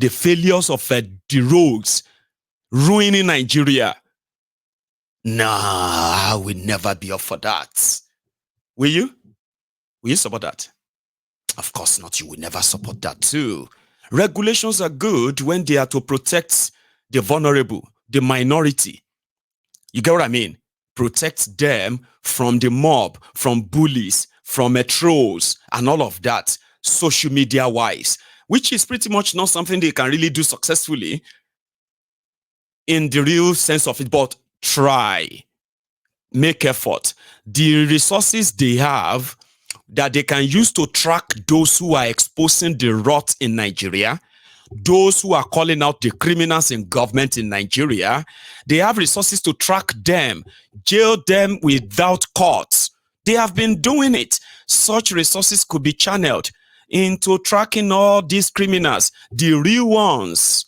the failures of the rogues ruining Nigeria. Nah, I will never be up for that. Will you? Will you support that? Of course not. You will never support that too. Regulations are good when they are to protect the vulnerable, the minority. You get what I mean? Protect them from the mob, from bullies, from trolls, and all of that, social media wise, which is pretty much not something they can really do successfully in the real sense of it, but try, make effort. The resources they have that they can use to track those who are exposing the rot in Nigeria, those who are calling out the criminals in government in Nigeria, they have resources to track them, jail them without courts. They have been doing it. Such resources could be channeled into tracking all these criminals, the real ones,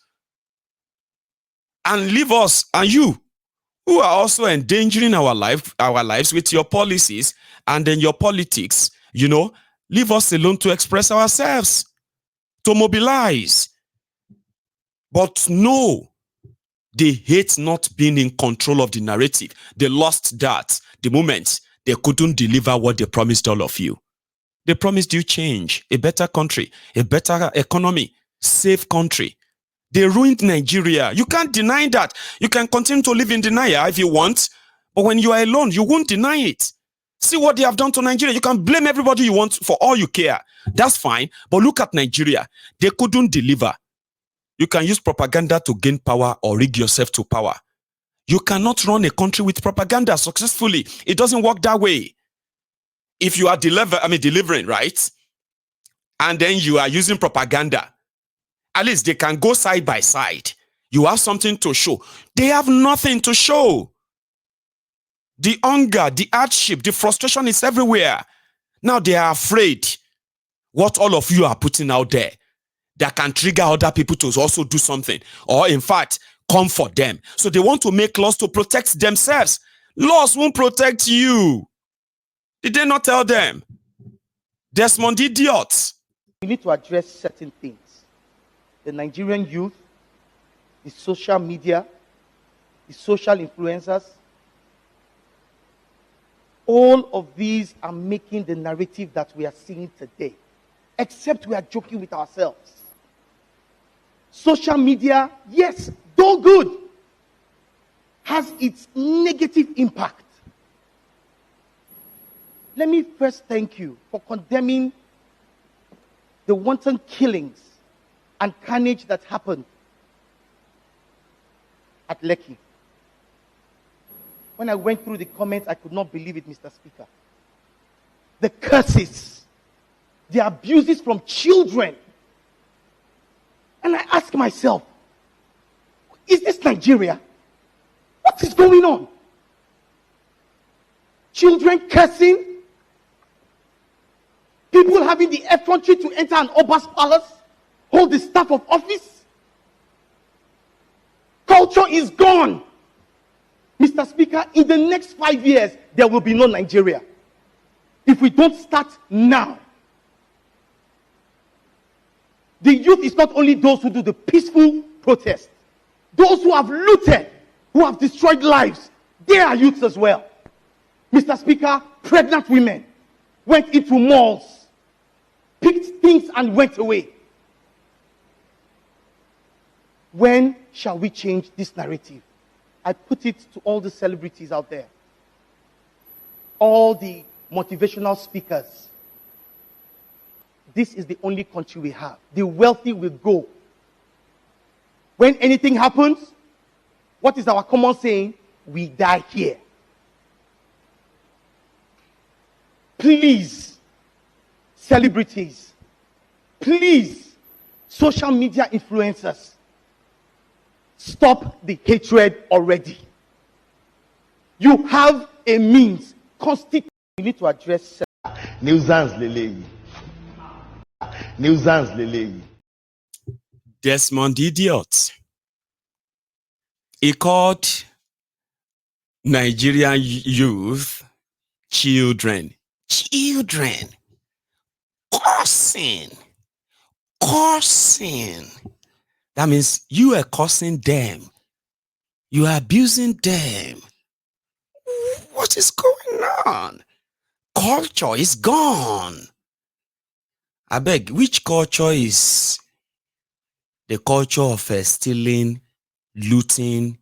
and leave us and you, who are also endangering our lives with your policies and then your politics, leave us alone to express ourselves, to mobilize. But no, they hate not being in control of the narrative. They lost that the moment they couldn't deliver what they promised all of you. They promised you change, a better country, a better economy, safe country. They ruined Nigeria. You can't deny that. You can continue to live in denial if you want, but when you are alone, you won't deny it. See what they have done to Nigeria. You can blame everybody you want for all you care. That's fine, but look at Nigeria. They couldn't deliver. You can use propaganda to gain power or rig yourself to power. You cannot run a country with propaganda successfully. It doesn't work that way. If you are delivering, right? And then you are using propaganda, at least they can go side by side. You have something to show. They have nothing to show. The hunger, the hardship, the frustration is everywhere. Now they are afraid what all of you are putting out there that can trigger other people to also do something, or in fact, come for them. So they want to make laws to protect themselves. Laws won't protect you. Did they not tell them? Desmond idiots. We need to address certain things. The Nigerian youth, the social media, the social influencers, all of these are making the narrative that we are seeing today, except we are joking with ourselves. Social media, yes, though good, has its negative impact. Let me first thank you for condemning the wanton killings and carnage that happened at Lekki. When I went through the comments, I could not believe it, Mr. Speaker. The curses, the abuses from children. And I ask myself, is this Nigeria? What is going on? Children cursing, people having the effrontery to enter an Oba's palace, hold the staff of office. Culture is gone. Mr. Speaker, in the next 5 years, there will be no Nigeria. If we don't start now. The youth is not only those who do the peaceful protest. Those who have looted, who have destroyed lives, they are youths as well. Mr. Speaker, pregnant women went into malls, picked things and went away. When shall we change this narrative? I put it to all the celebrities out there, all the motivational speakers. This is the only country we have. The wealthy will go. When anything happens, what is our common saying? We die here. Please, celebrities, please, social media influencers, stop the hatred already. You have a means. Constitution. You need to address. Nuisance Lele. Nuisance Lele. Desmond idiot. He called Nigerian youth children. Children. Cursing. That means you are cursing them. You are abusing them. What is going on? Culture is gone. I beg, which culture is the culture of stealing, looting,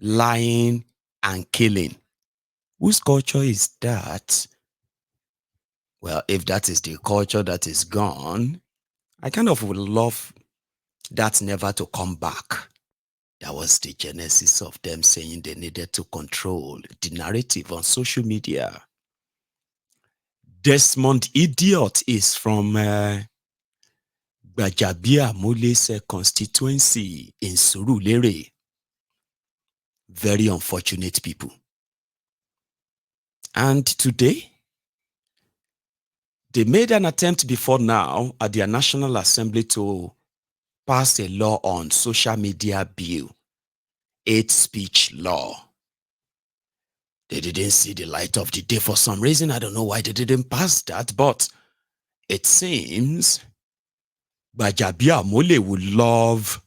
lying, and killing? Whose culture is that? Well, if that is the culture that is gone, I kind of would love that never to come back. That was the genesis of them saying they needed to control the narrative on social media. Desmond Idiot is from Gbaja Mole's constituency in Surulere. Very unfortunate people. And today, they made an attempt before now at their National Assembly to pass a law on social media bill, hate speech law. They didn't see the light of the day for some reason. I don't know why they didn't pass that, but it seems Gbaja Mole would love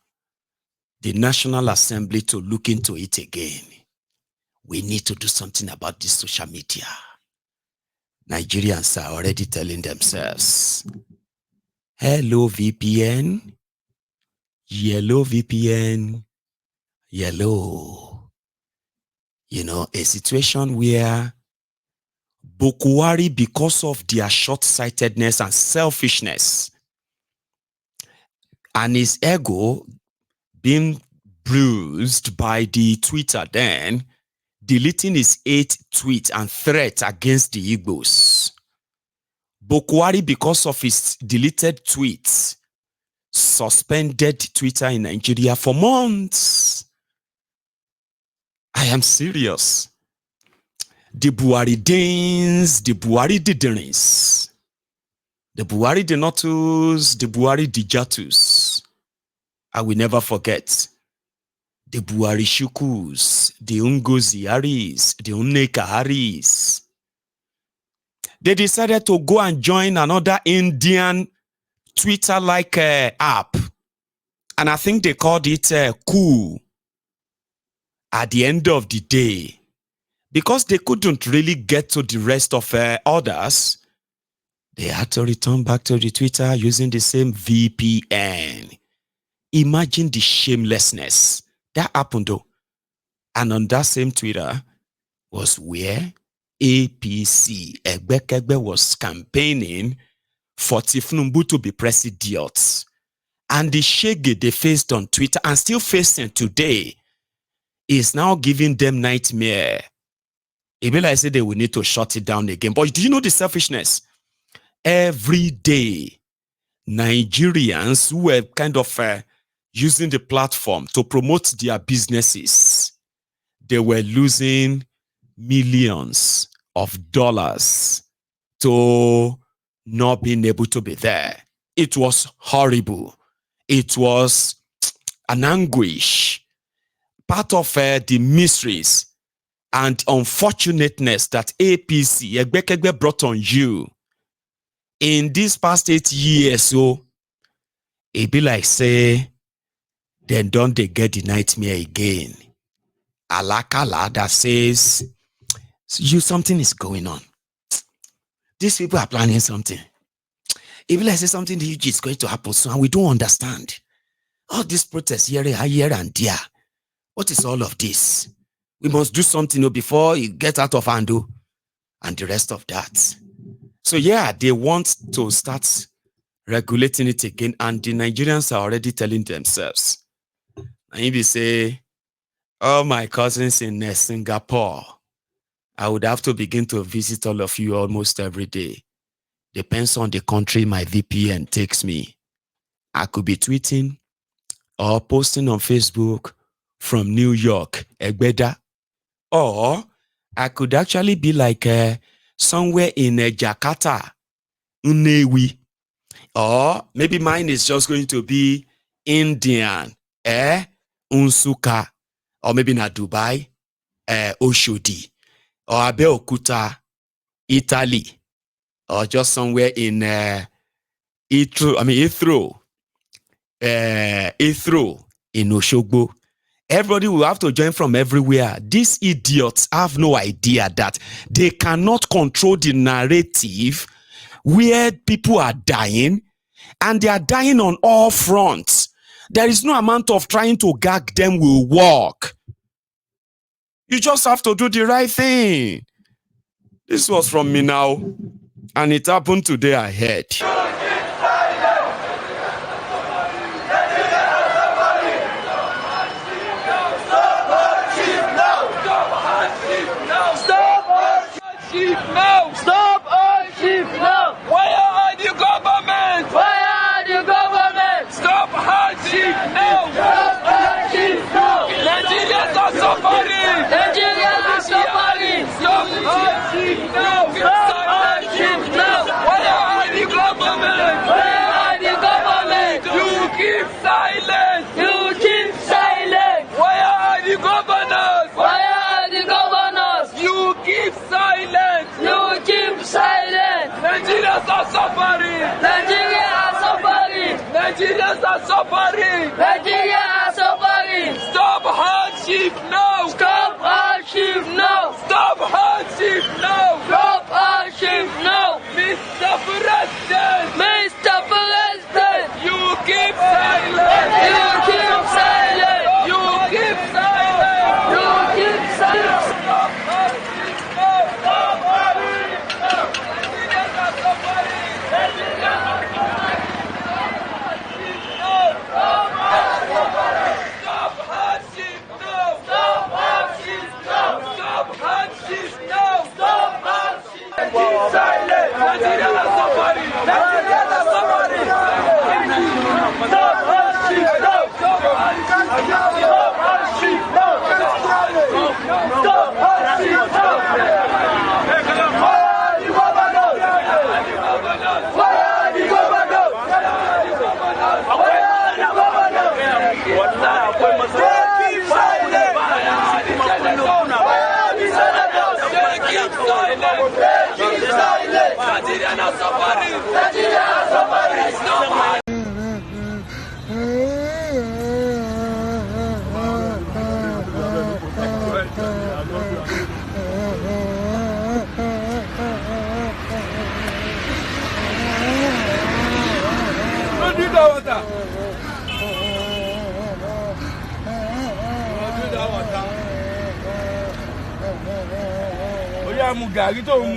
the National Assembly to look into it again. We need to do something about this social media. Nigerians are already telling themselves, hello VPN, yellow VPN, yellow. You know, a situation where Bokuwari, because of their short-sightedness and selfishness, and his ego being bruised by the Twitter then, deleting his 8 tweets and threats against the Igbos. Bokuwari, because of his deleted tweets, suspended Twitter in Nigeria for months. I am serious. The Buhari Danes, the Buhari Diderins, the Buhari Denotus, the Buhari Dijatus. I will never forget the Buhari Shukus, the Ungozi Haris, the Unneka Haris. They decided to go and join another Indian Twitter-like app. And I think they called it Cool. At the end of the day, because they couldn't really get to the rest of others, they had to return back to the Twitter using the same VPN. Imagine the shamelessness. That happened though. And on that same Twitter was where APC, Egbekegbe, was campaigning for Tifnumbu to be president. And the shege they faced on Twitter and still facing today is now giving them nightmare. It be like say they will need to shut it down again. But do you know the selfishness? Every day, Nigerians who were kind of using the platform to promote their businesses, they were losing millions of dollars to not being able to be there. It was horrible. It was an anguish. Part of the mysteries and unfortunateness that APC, Egbekegbe, brought on you in these past 8 years. So it be like say, then don't they get the nightmare again? Alakala that says, something is going on. These people are planning something. It be like say something huge is going to happen soon and we don't understand. All these protests here and there. What is all of this? We must do something before it gets out of hand and the rest of that. So yeah, they want to start regulating it again, and the Nigerians are already telling themselves. And if you say, oh, my cousins in Singapore, I would have to begin to visit all of you almost every day. Depends on the country my VPN takes me. I could be tweeting or posting on Facebook from New York, Gbaja, or I could actually be like somewhere in Jakarta, Nnewi, or maybe mine is just going to be Indian, Unsuka, or maybe na Dubai, Oshodi, or Abeokuta, Italy, or just somewhere in Heathrow, in Oshogbo. Everybody will have to join from everywhere. These idiots have no idea that they cannot control the narrative where people are dying, and they are dying on all fronts. There is no amount of trying to gag them will work. You just have to do the right thing. This was from me now, and it happened today I heard. No! Stop hardship now! Where are the government? Where are the government? Stop hardship now! Stop hardship now! Nigerians are suffering! Nigerians are suffering! Stop hardship now! Stop hardship now! Where are the government? Where are the government? You keep silent! You keep silent! Where are the governors? Where are the governors? You keep silent! You keep silent! Nigerians are suffering! Nigerians are suffering! Nigerians are suffering! Nigerians are suffering! Stop hardship now! Stop hardship now! Stop hardship now! Stop hardship now! Mr. President! Mr. President! You keep silent! You keep silent! You keep silent! You keep silent! Stop hardship now! Stop hardship now! Nigerians are suffering! Nigerians are suffering! Stop hardship now! Stop hardship now! Stop hardship now! Stop hardship! Keep silent! Nigerians are suffering! Nigerians are suffering! Stop hardship now! Stop hardship now! Stop hardship now! Stop hardship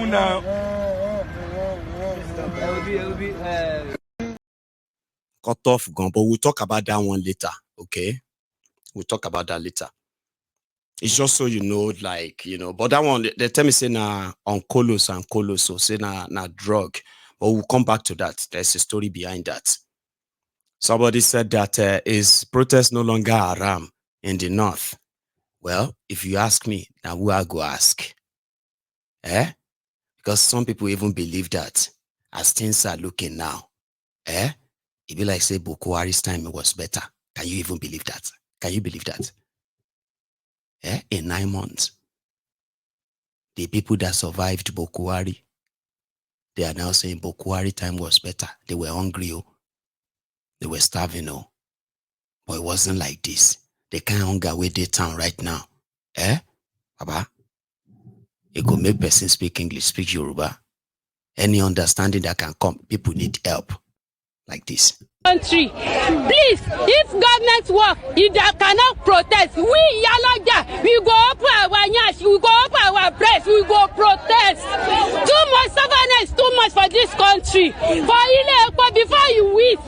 now! Cut off gun, but we'll talk about that one later. Okay, we'll talk about that later. It's just so you know, like, you know, but that one they tell me say na on colos and colos, so say na drug. But we'll come back to that. There's a story behind that. Somebody said that is protest no longer haram in the north? Well, if you ask me, now who I go ask? Because some people even believe that as things are looking now, it be like say Boko Haram's time was better. Can you even believe that? Can you believe that? In 9 months, the people that survived Boko Haram, they are now saying Boko Haram time was better. They were hungry, they were starving, but it wasn't like this. They can't hunger with their town right now. Baba? It could make person speak English, speak Yoruba. Any understanding that can come, people need help like this. Country, please, if government work, if they cannot protest, we Yalaja, we go open our nyash, we go open our press, we go protest. Too much suffering, too much for this country. For before you eat,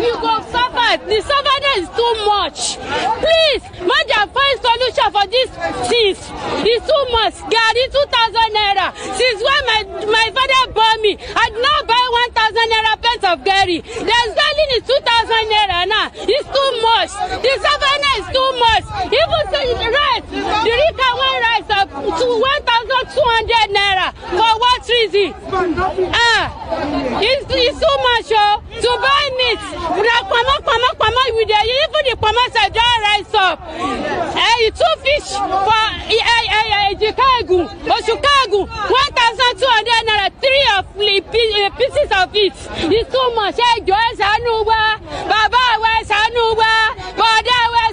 you go suffer. The suffering is too much. Please, man, find solution for this things. It's too much. Gary 2,000 naira. Since when my father bought me, I did not buy 1,000 naira pence of Gary. There's value is 2,000 naira now. It's too much. The savannah is too much. Even the rice, the Rika one rice up to 1,200 naira. For what reason? It's too much, to buy meat. Even the pamas are dry rice up. Two fish for Chicago or Chicago, 1,200 naira. 3 of pieces of it. It's too much. Baba wa sanuwa, Boda wa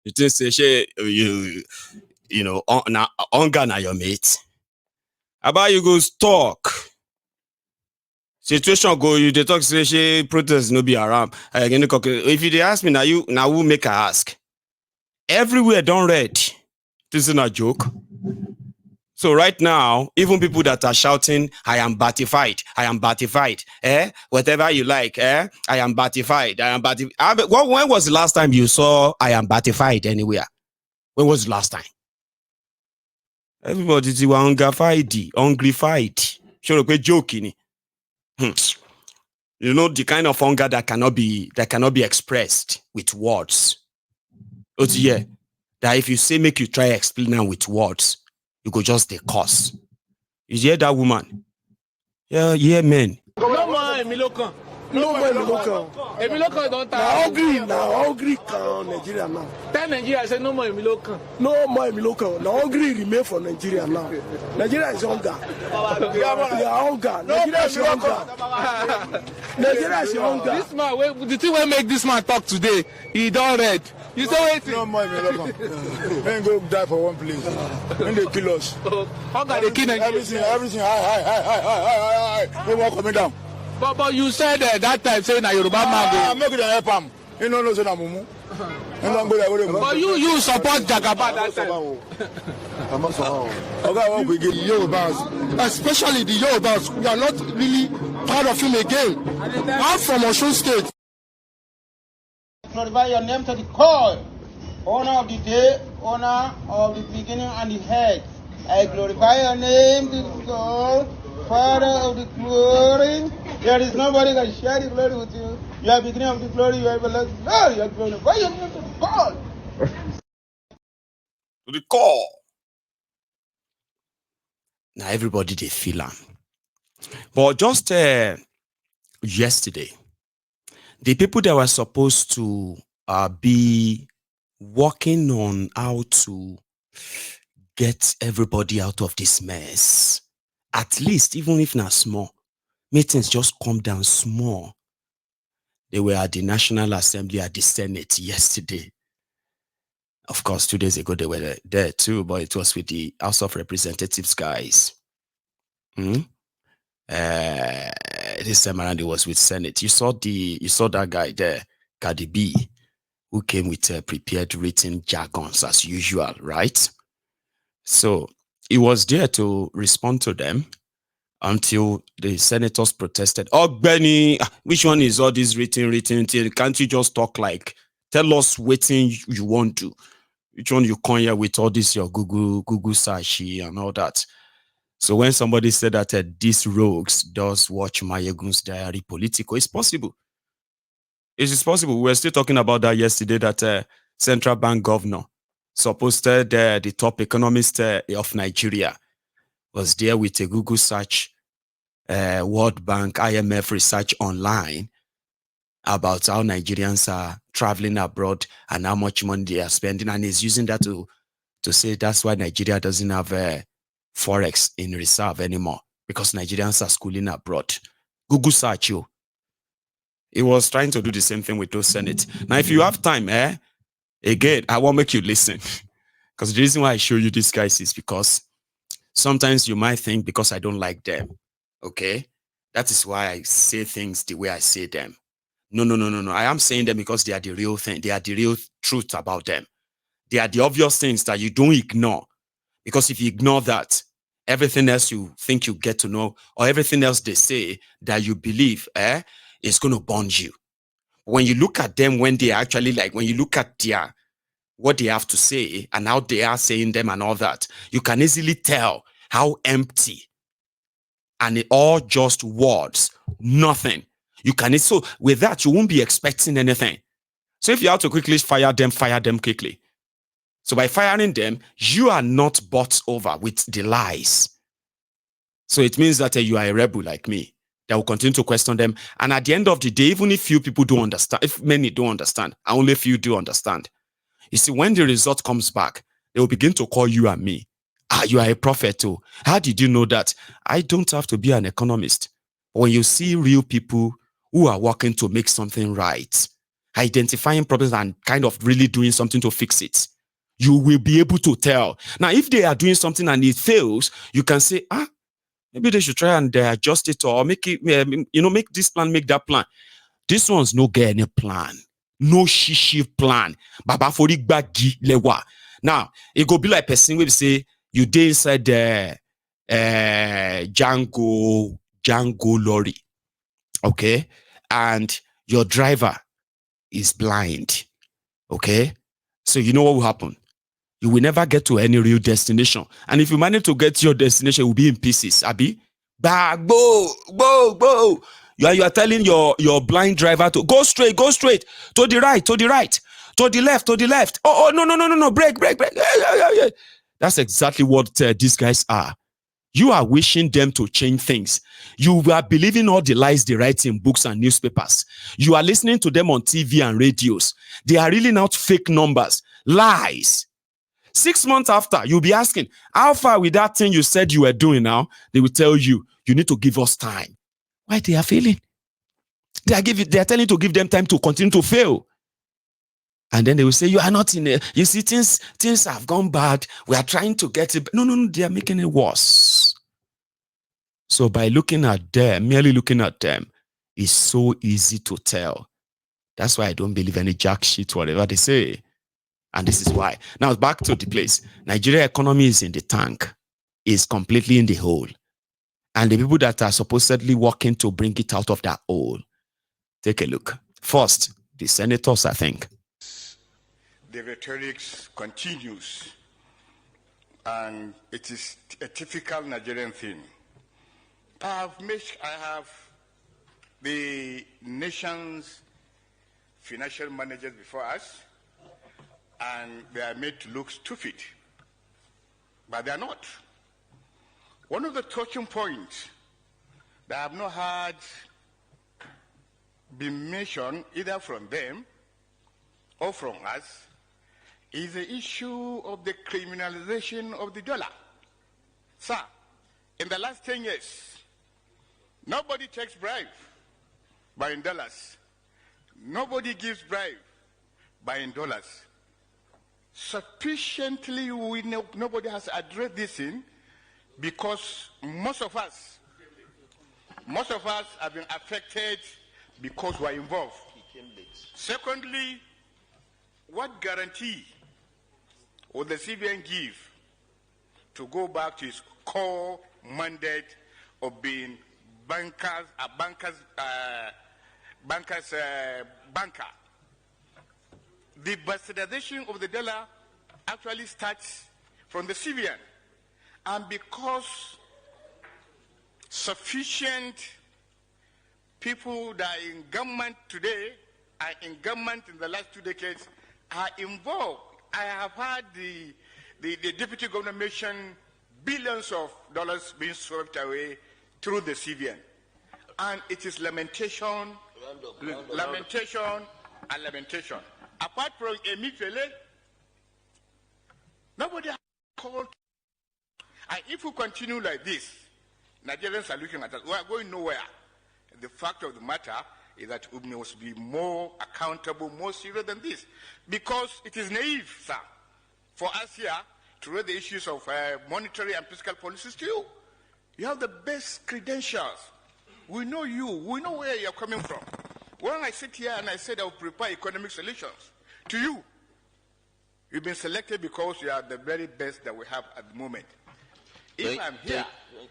You think say she you know na hunger na your mate? About you go talk. Situation go you dey talk say she protest no be around. If you dey ask me now who make I ask? Everywhere don't read. This is not a joke. So right now, even people that are shouting, I am batified, whatever you like, I am batified, I am batified. When was the last time you saw I am batified anywhere? When was the last time? Everybody is hungrified. Sure, we're joking. You know the kind of hunger that cannot be expressed with words. But yeah, that if you say make you try explain them with words, you go just the curse. You hear that woman? Yeah, man. No more Emilokan. No more Emilokan. Emilokan don't tell. Now hungry can Nigeria now. Tell Nigeria say no more Emilokan. No more Emilokan. Now hungry remain for Nigeria now. Nigeria is hunger. We are hunger. Nigeria is hunger. Nigeria is hunger. This man, the thing we make this man talk today, he don't read. You say wait. No more Emilokan. Then go die for one place. When they kill us. Hunger they kill Nigeria. Everything high. No more coming down. But you said that time saying that Yoruba man. I'm not going to help him. You know say na mumu. But you support Jagaba that time. Okay, the Yorubas, Especially the Yorubas, we are not really proud of him again. I'm from Osun State. Glorify your name to the core. Owner of the day, owner of the beginning and the head. I glorify your name to the core, Father of the glory. There is nobody can share the glory with you. You are beginning of the glory, you are everlasting. No, you are glorify your name to the core. To the core. Now everybody they feel am. But just yesterday, the people that were supposed to be working on how to get everybody out of this mess, at least even if not small, meetings just come down small. They were at the National Assembly at the Senate yesterday. Of course, 2 days ago they were there too, but it was with the House of Representatives guys. This time around it was with Senate. You saw that guy there, Cardi B, who came with prepared written jargons as usual, right? So he was there to respond to them until the senators protested. Oh, Benny, which one is all this written? Can't you just talk like, tell us what you want to? Which one you come here with all this, your Google search and all that? So when somebody said that these rogues does watch Mayegun's diary political, it's possible. It is possible. We were still talking about that yesterday, that central bank governor, supposed the top economist of Nigeria, was there with a Google search, World Bank, IMF research online about how Nigerians are traveling abroad and how much money they are spending, and is using that to say that's why Nigeria doesn't have Forex in reserve anymore, because Nigerians are schooling abroad. Google search you. He was trying to do the same thing with those Senate. Now, if you have time, again, I won't make you listen. Because the reason why I show you these guys is because sometimes you might think because I don't like them. Okay? That is why I say things the way I say them. No. I am saying them because they are the real thing. They are the real truth about them. They are the obvious things that you don't ignore. Because if you ignore that, everything else you think you get to know, or everything else they say that you believe, is going to bond you. When you look at them, when they actually when you look at what they have to say and how they are saying them and all that, you can easily tell how empty and it all just words, nothing. You can, so with that, you won't be expecting anything. So if you have to quickly fire them quickly. So by firing them, you are not bought over with the lies. So it means that you are a rebel like me. that will continue to question them. And at the end of the day, even if few people don't understand, if many don't understand, and only few do understand, you see, when the result comes back, they will begin to call you and me. You are a prophet too. How did you know that? I don't have to be an economist. When you see real people who are working to make something right, identifying problems and kind of really doing something to fix it, you will be able to tell. Now, if they are doing something and it fails, you can say, maybe they should try and adjust it or make it, make this plan, make that plan. This one's no get any plan. No shishi plan. Baba Forik Bagi Lewa. Now, it go be like person will say, you dey inside the Django lorry. Okay? And your driver is blind. Okay? So you know what will happen? You will never get to any real destination. And if you manage to get to your destination, it will be in pieces. Abi? You are telling your blind driver to go straight, to the right, to the left. Oh, no, break. Yeah. That's exactly what these guys are. You are wishing them to change things. You are believing all the lies they write in books and newspapers. You are listening to them on TV and radios. They are reeling out fake numbers, lies. 6 months after, you'll be asking, how far with that thing you said you were doing now? They will tell you, you need to give us time. Why they are failing? They are telling you to give them time to continue to fail. And then they will say, you are not in it. You see, things have gone bad. We are trying to get it. No, they are making it worse. So by merely looking at them, it's so easy to tell. That's why I don't believe any jack shit, whatever they say. And this is why. Now, back to the place. Nigeria economy is in the tank. Is completely in the hole. And the people that are supposedly working to bring it out of that hole, take a look. First, the senators, I think. The rhetoric continues, and it is a typical Nigerian thing. I have the nation's financial managers before us, and they are made to look stupid, but they are not. One of the talking points that I have not heard been mentioned either from them or from us is the issue of the criminalization of the dollar. Sir, in the last 10 years, nobody takes bribe buying dollars. Nobody gives bribe buying dollars. Sufficiently, we know nobody has addressed this thing because most of us have been affected because we are involved. Secondly, what guarantee would the CBN give to go back to its core mandate of being banker? The bastardization of the dollar actually starts from the CBN, and because sufficient people that are in government today are in government in the last 2 decades are involved. I have heard the deputy governor mention billions of dollars being swept away through the CBN. And it is lamentation. Apart from Emifele, nobody has called. And if we continue like this, Nigerians are looking at us. We are going nowhere. The fact of the matter is that we must be more accountable, more serious than this. Because it is naive, sir, for us here to raise the issues of monetary and fiscal policies to you. You have the best credentials. We know you. We know where you're coming from. When I sit here and I said I will prepare economic solutions to you, you've been selected because you are the very best that we have at the moment. If I'm here,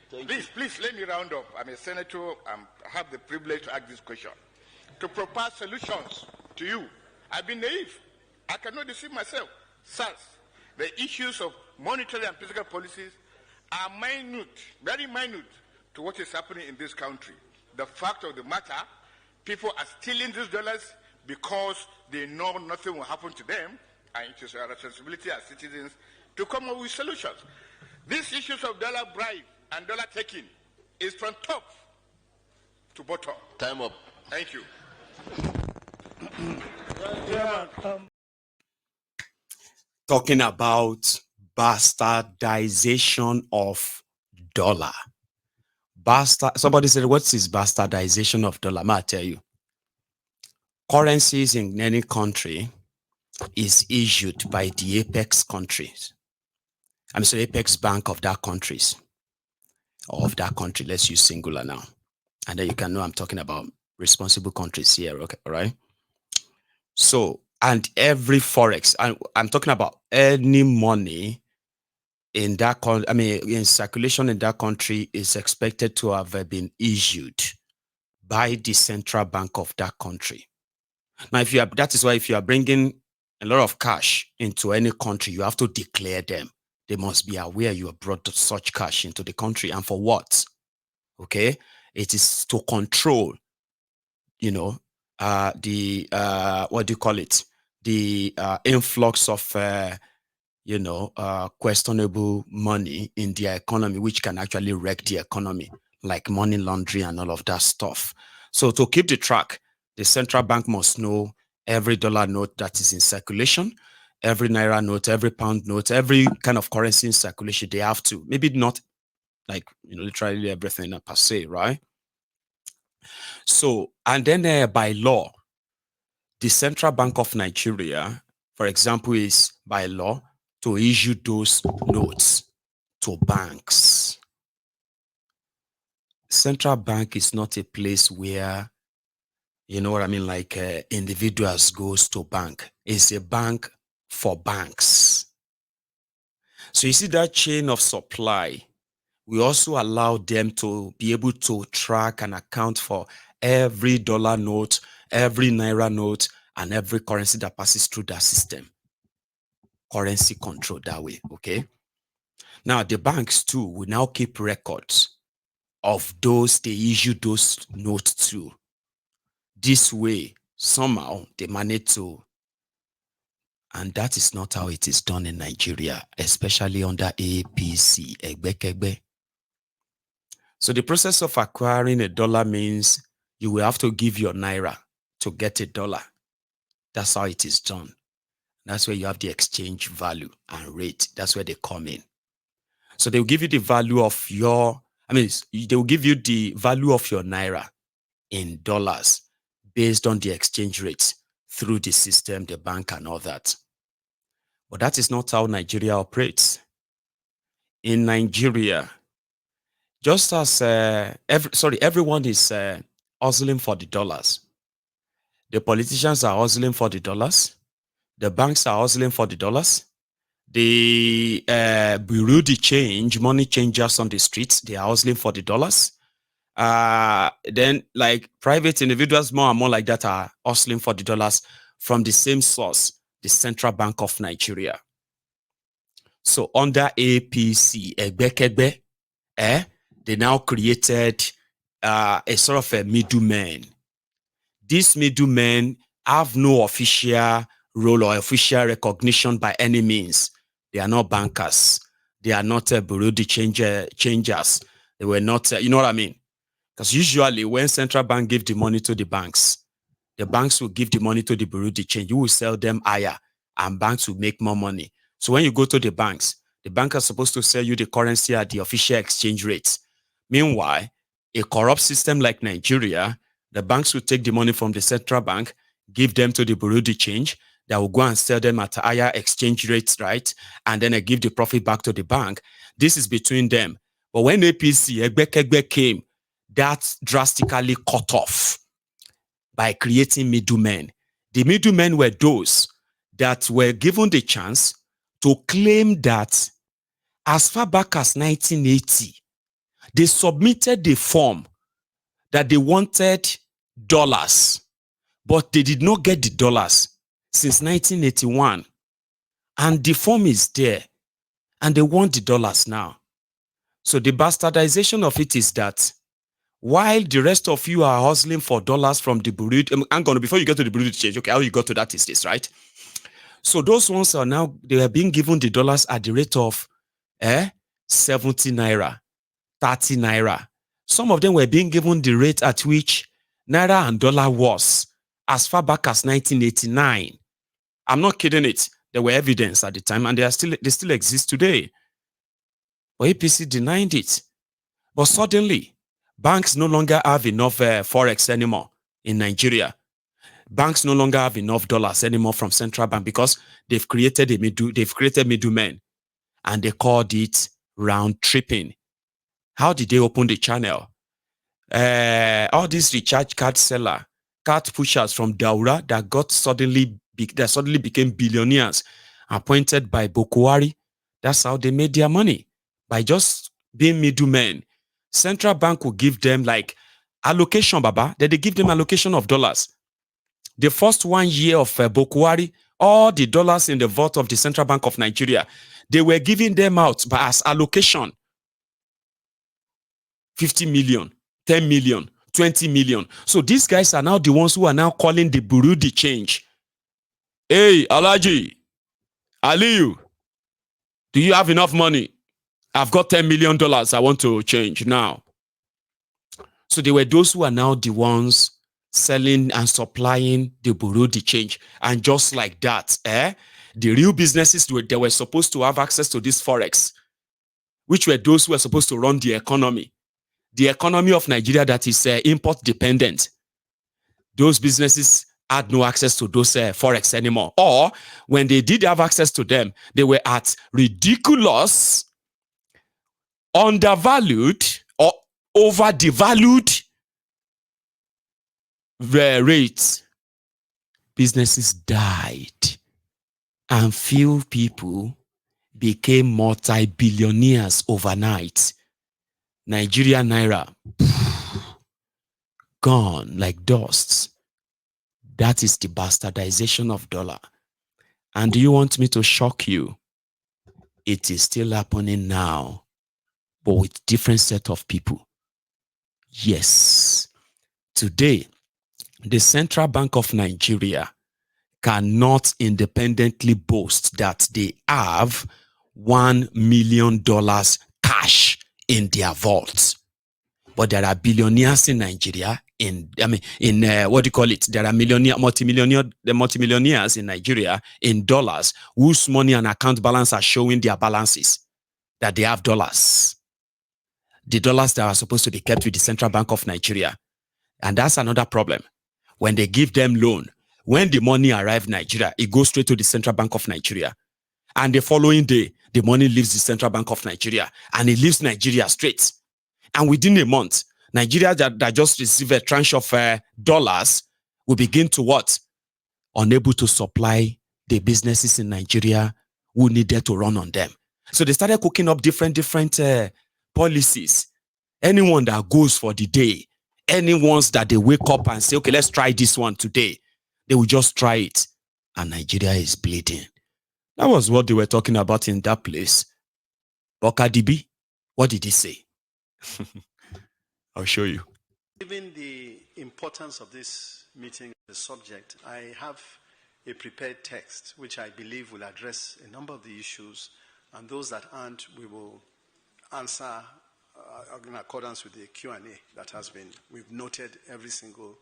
please let me round up. I'm a senator. I have the privilege to ask this question. To propose solutions to you. I've been naive. I cannot deceive myself. Sirs, the issues of monetary and fiscal policies are minute, very minute to what is happening in this country. The fact of the matter, people are stealing these dollars because they know nothing will happen to them, and it is our responsibility as citizens to come up with solutions. These issues of dollar bribe and dollar taking is from top to bottom. Time up. Thank you. Talking about bastardization of dollar. Somebody said, what is bastardization of dollar? I'll tell you. Currencies in any country is issued by the apex countries. I'm sorry, apex bank of that countries. Or of that country. Let's use singular now. And then you can know I'm talking about responsible countries here, okay, all right? So, and every forex, I'm talking about any money in that country, in circulation in that country is expected to have been issued by the central bank of that country. Now, that is why if you are bringing a lot of cash into any country, you have to declare them. They must be aware you have brought such cash into the country. And for what? Okay? It is to control, what do you call it? The influx of, questionable money in their economy, which can actually wreck the economy, like money laundering and all of that stuff. So to keep the track, the central bank must know every dollar note that is in circulation, every naira note, every pound note, every kind of currency in circulation. They have to, maybe not like, literally everything per se, right? So, and then by law, the Central Bank of Nigeria, for example, is by law to issue those notes to banks. Central bank is not a place where, like individuals goes to bank. It's a bank for banks. So you see that chain of supply, we also allow them to be able to track and account for every dollar note, every naira note, and every currency that passes through that system. Currency control that way, okay? Now, the banks too will now keep records of those they issue those notes to. This way, somehow, they manage to, and that is not how it is done in Nigeria, especially under APC, Egbe. So the process of acquiring a dollar means you will have to give your naira to get a dollar. That's how it is done. That's where you have the exchange value and rate. That's where they come in. So they will give you the value of they will give you the value of your naira in dollars based on the exchange rates through the system, the bank and all that. But that is not how Nigeria operates. In Nigeria, just as everyone is hustling for the dollars. The politicians are hustling for the dollars. The banks are hustling for the dollars. The bureau de change, money changers on the streets, they are hustling for the dollars. Then like private individuals, more and more like that, are hustling for the dollars from the same source, the Central Bank of Nigeria. So under APC, Egbekegbe, they now created a sort of a middleman. These middlemen have no official role or official recognition by any means. They are not bankers. They are not bureau de changers. They were not, you know what I mean? Because usually when central bank give the money to the banks will give the money to the bureau de change. You will sell them higher and banks will make more money. So when you go to the banks are supposed to sell you the currency at the official exchange rates. Meanwhile, a corrupt system like Nigeria, the banks will take the money from the central bank, give them to the bureau de change, that will go and sell them at higher exchange rates, right? And then give the profit back to the bank. This is between them. But when APC, Egbekegbe came, that drastically cut off by creating middlemen. The middlemen were those that were given the chance to claim that as far back as 1980, they submitted the form that they wanted dollars, but they did not get the dollars since 1981. And the form is there, and they want the dollars now. So the bastardization of it is that while the rest of you are hustling for dollars from the bureau, before you get to the bureau de change, okay, how you got to that is this, right? So those ones are now, they are being given the dollars at the rate of 70 naira, 30 naira. Some of them were being given the rate at which Naira and dollar was as far back as 1989. I'm not kidding it. There were evidence at the time, and they still exist today. But APC denied it. But suddenly, banks no longer have enough forex anymore in Nigeria. Banks no longer have enough dollars anymore from central bank because they've created middlemen, and they called it round tripping. How did they open the channel? All these recharge card seller, card pushers from Daura that suddenly became billionaires, appointed by Bokwari. That's how they made their money, by just being middlemen. Central bank will give them like allocation, Baba. Then they give them allocation of dollars. The first 1 year of Bokwari, all the dollars in the vault of the Central Bank of Nigeria, they were giving them out as allocation. 50 million, 10 million, 20 million. So these guys are now the ones who are now calling the Bureau de Change. Hey, Alaji, Aliyu, do you have enough money? I've got $10 million I want to change now. So they were those who are now the ones selling and supplying the Bureau de Change. And just like that, the real businesses they were supposed to have access to this forex, which were those who were supposed to run the economy of Nigeria that is import dependent. Those businesses had no access to those forex anymore. Or when they did have access to them, they were at ridiculous, undervalued, or overdevalued rates. Businesses died, and few people became multi-billionaires overnight. Nigeria Naira, gone like dust. That is the bastardization of dollar. And do you want me to shock you? It is still happening now, but with different set of people. Yes. Today, the Central Bank of Nigeria cannot independently boast that they have $1 million cash in their vaults. But there are billionaires in Nigeria, there are multimillionaires in Nigeria in dollars whose money and account balance are showing their balances, that they have dollars. The dollars that are supposed to be kept with the Central Bank of Nigeria. And that's another problem. When they give them loan, when the money arrives in Nigeria, it goes straight to the Central Bank of Nigeria. And the following day, the money leaves the Central Bank of Nigeria, and it leaves Nigeria straight. And within a month, Nigeria that just received a tranche of dollars will begin to what? Unable to supply the businesses in Nigeria who needed to run on them. So they started cooking up different policies. Anyone that goes for the day, anyone that they wake up and say, okay, let's try this one today, they will just try it. And Nigeria is bleeding. That was what they were talking about in that place. Okadibi, what did he say? I'll show you. Given the importance of this meeting, the subject, I have a prepared text which I believe will address a number of the issues, and those that aren't, we will answer in accordance with the Q&A that has been. We've noted every single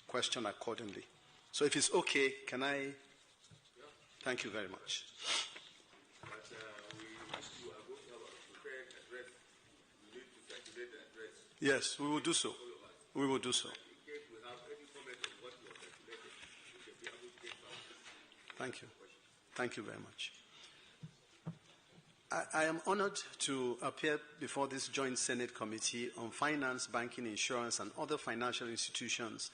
question accordingly. So if it's okay, can I? Thank you very much. Yes, we will do so. We will do so. Thank you. Thank you very much. I am honored to appear before this Joint Senate Committee on Finance, Banking, Insurance, and other financial institutions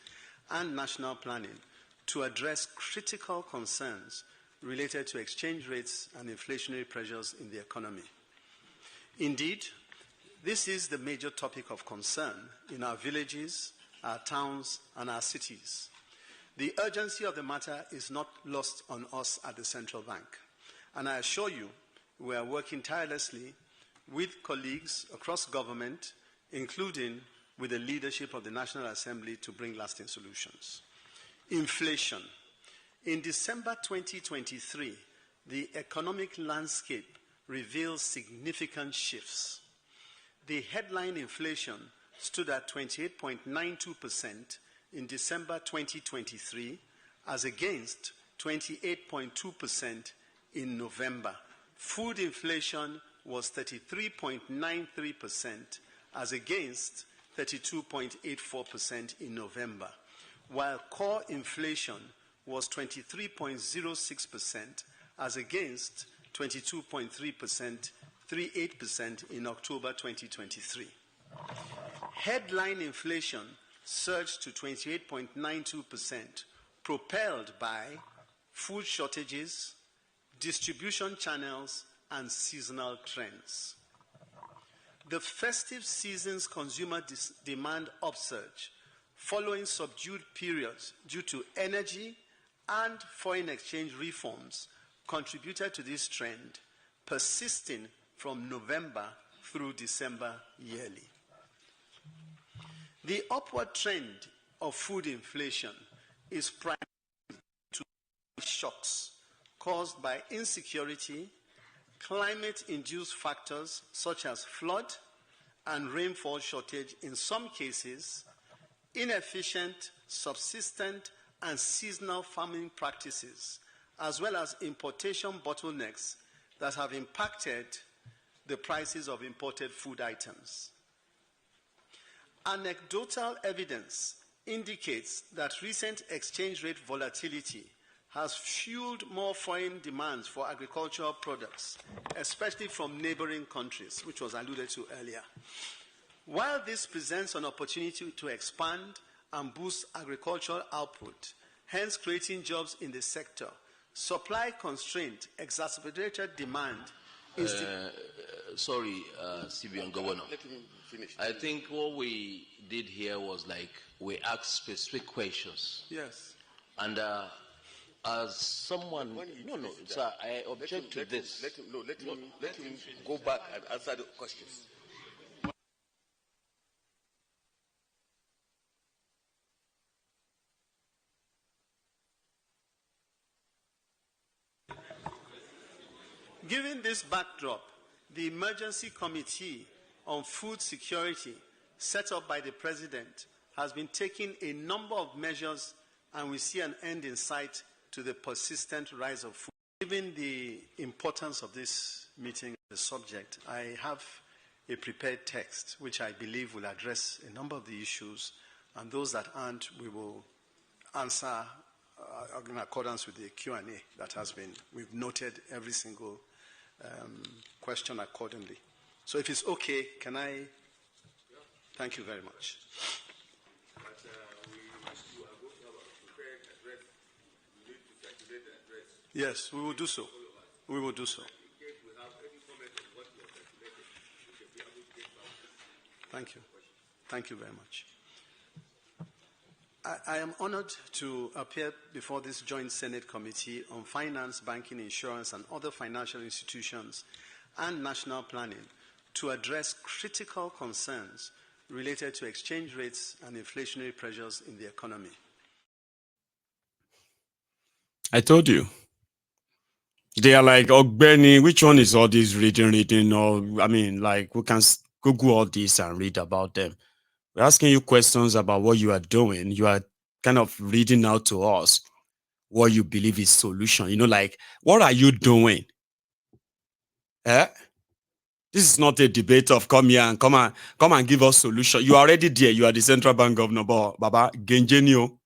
and national planning to address critical concerns related to exchange rates and inflationary pressures in the economy. Indeed, this is the major topic of concern in our villages, our towns, and our cities. The urgency of the matter is not lost on us at the Central Bank, and I assure you we are working tirelessly with colleagues across government, including with the leadership of the National Assembly, to bring lasting solutions. Inflation. In December 2023, the economic landscape reveals significant shifts. the headline inflation stood at 28.92% in December 2023, as against 28.2% in November. Food inflation was 33.93%, as against 32.84% in November, while core inflation was 23.06%, as against 22.38% in October 2023. Headline inflation surged to 28.92%, propelled by food shortages, distribution channels, and seasonal trends. The festive season's consumer demand upsurge, following subdued periods due to energy and foreign exchange reforms, contributed to this trend, persisting from November through December yearly. The upward trend of food inflation is primarily due to shocks caused by insecurity, climate-induced factors such as flood and rainfall shortage in some cases, inefficient, subsistent, and seasonal farming practices, as well as importation bottlenecks that have impacted the prices of imported food items. Anecdotal evidence indicates that recent exchange rate volatility has fueled more foreign demands for agricultural products, especially from neighboring countries, which was alluded to earlier. While this presents an opportunity to expand and boost agricultural output, hence creating jobs in the sector, supply constraint exacerbated demand. Sorry, CBN Governor. Let him finish. I think what we did here was like we asked specific questions. Yes. And as someone, sir, I object to this. Let him go back and answer the questions. Given this backdrop, the Emergency Committee on Food Security, set up by the President, has been taking a number of measures, and we see an end in sight to the persistent rise of food. Given the importance of this meeting, the subject, I have a prepared text which I believe will address a number of the issues, and those that aren't, we will answer in accordance with the Q&A that has been. We've noted every single question accordingly. So if it's okay, can I? Thank you very much. But we are going to have a prepared address. We need to circulate the address. Yes, we will do so. We will do so. In case we have any comment on what you have circulated, we can be able to get back. Thank you. Thank you very much. I am honored to appear before this Joint Senate Committee on Finance, Banking, Insurance, and other financial institutions and national planning to address critical concerns related to exchange rates and inflationary pressures in the economy. I told you. They are like, oh, Benny, which one is all this reading? Or, I mean, like, we can Google all this and read about them. We're asking you questions about what you are doing. You are kind of reading out to us what you believe is solution. You know, like, what are you doing? Eh? This is not a debate of come here and come and give us solution. You are already there. You are the central bank governor, Baba Genjenio.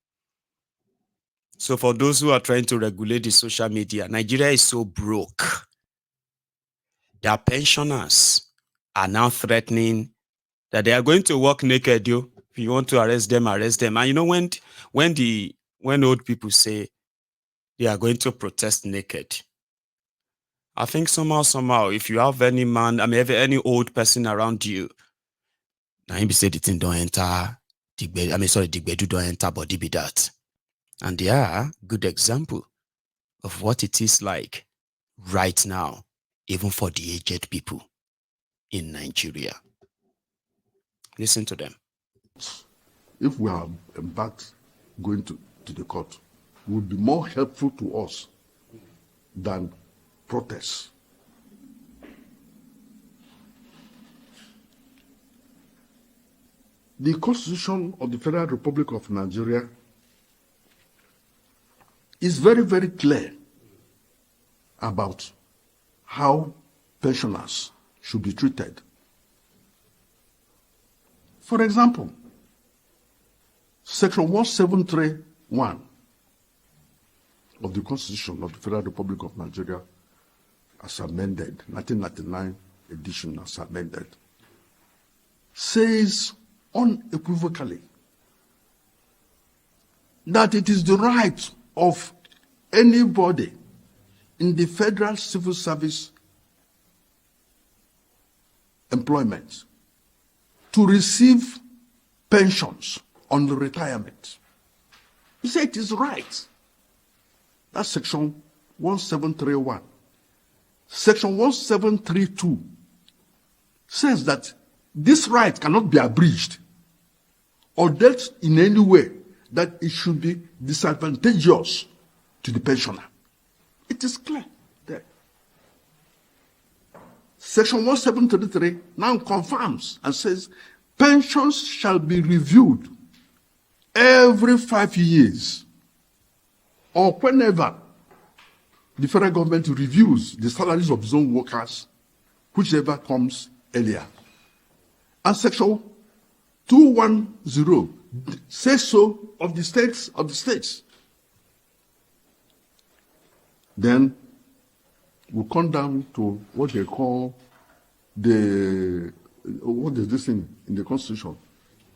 So for those who are trying to regulate the social media, Nigeria is so broke. Their pensioners are now threatening that they are going to walk naked. If you want to arrest them, arrest them. And you know, when old people say they are going to protest naked, I think somehow, if you have any man, any old person around you, now he be say the thing don't enter. The Gbaja don't enter body be that. And they are good example of what it is like right now, even for the aged people in Nigeria. Listen to them. If we are embarked going to the court, would be more helpful to us than protests. The Constitution of the Federal Republic of Nigeria is very, very clear about how pensioners should be treated. For example, Section 1731 of the Constitution of the Federal Republic of Nigeria, as amended, 1999 edition as amended, says unequivocally that it is the right of anybody in the federal civil service employment to receive pensions on retirement. You say it is right. That's Section 1731. Section 1732 says that this right cannot be abridged or dealt in any way that it should be disadvantageous to the pensioner. It is clear there. Section 1733 now confirms and says pensions shall be reviewed every 5 years or whenever the federal government reviews the salaries of its own workers, whichever comes earlier. And Section 210 says so of the states. Then we come down to what they call what is this thing in the Constitution,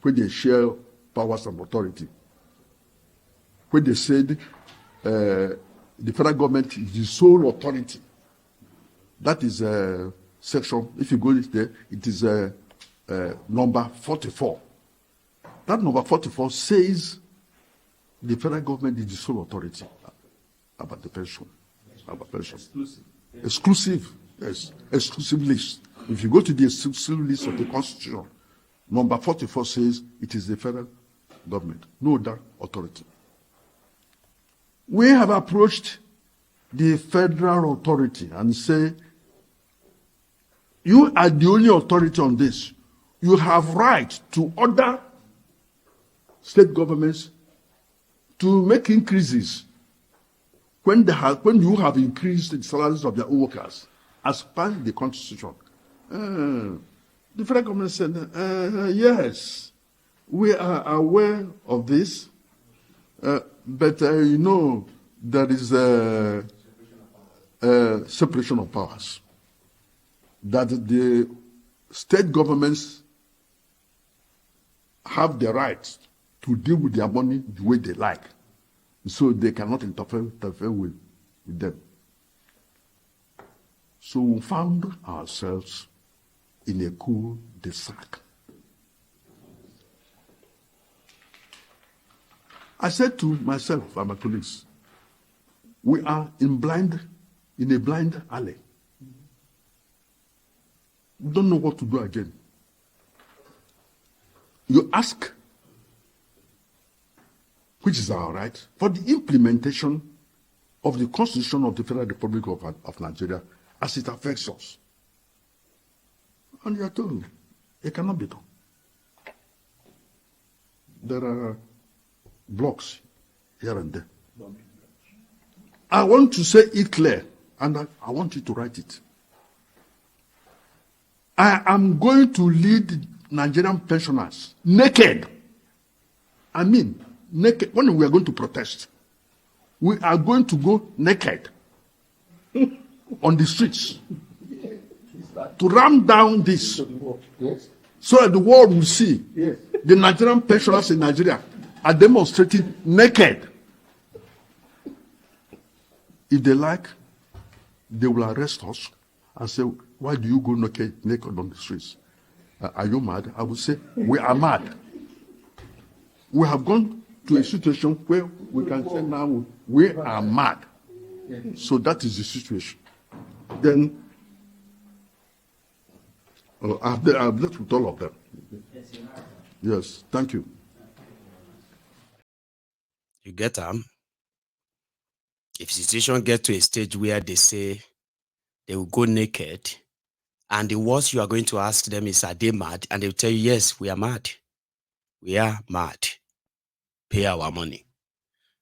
where they share powers and authority, where they said the federal government is the sole authority. That is section, if you go there, it is number 44. That number 44 says the federal government is the sole authority about the pension. About pension. Exclusive, yes, exclusive list. If you go to the exclusive list of the Constitution, number 44 says it is the federal government, no other authority. We have approached the federal authority and say, you are the only authority on this. You have right to order state governments to make increases when you have increased the salaries of their own workers as per the Constitution. The federal government said, yes, we are aware of this, but you know, there is a separation of powers. That the state governments have the right to deal with their money the way they like. So they cannot interfere with them. So we found ourselves in a cul-de-sac. I said to myself and my colleagues, we are in a blind alley. We don't know what to do again. You ask, which is our right, for the implementation of the Constitution of the Federal Republic of Nigeria as it affects us. And you are told it cannot be done. There are blocks here and there. I want to say it clear, and I want you to write it. I am going to lead Nigerian pensioners naked. I mean, naked. When we are going to protest, we are going to go naked on the streets to ram down this so that the world will see the Nigerian pensioners in Nigeria are demonstrating naked. If they like, they will arrest us and say, why do you go naked on the streets? Are you mad? I would say, we are mad. We have gone to a situation where we can say now, we are mad. So that is the situation. Then, I've left with all of them. Yes, thank you. You get them? If situation get to a stage where they say they will go naked, and the worst you are going to ask them is, are they mad? And they'll tell you, yes, we are mad. We are mad. Pay our money.